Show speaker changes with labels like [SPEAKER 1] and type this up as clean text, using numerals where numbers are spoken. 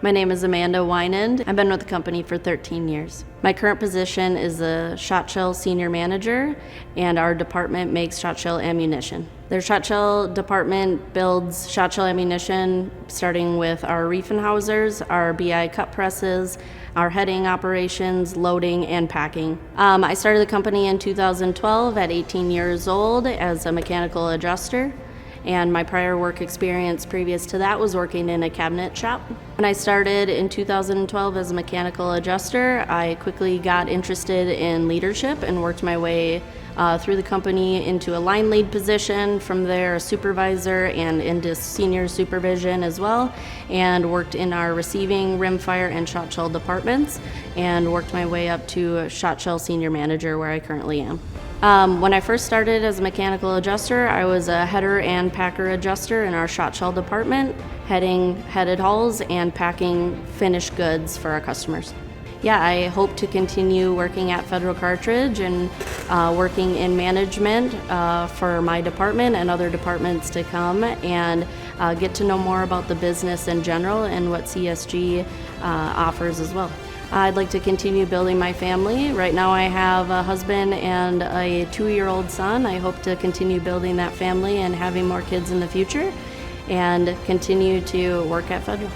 [SPEAKER 1] My name is Amanda Weinand. I've been with the company for 13 years. My current position is a shot shell senior manager, and our department makes shot shell ammunition. Their shot shell department builds shot shell ammunition starting with our Riefenhausers, our BI cut presses, our heading operations, loading, and packing. I started the company in 2012 at 18 years old as a mechanical adjuster, and my prior work experience previous to that was working in a cabinet shop. When I started in 2012 as a mechanical adjuster, I quickly got interested in leadership and worked my way through the company into a line lead position, from there a supervisor and into senior supervision as well, and worked in our receiving, rimfire, and shot shell departments, and worked my way up to a shot shell senior manager where I currently am. When I first started as a mechanical adjuster, I was a header and packer adjuster in our shot shell department, heading headed hulls and packing finished goods for our customers. Yeah, I hope to continue working at Federal Cartridge and working in management for my department and other departments to come, and get to know more about the business in general and what CSG offers as well. I'd like to continue building my family. Right now I have a husband and a 2-year-old son. I hope to continue building that family and having more kids in the future, and continue to work at Federal.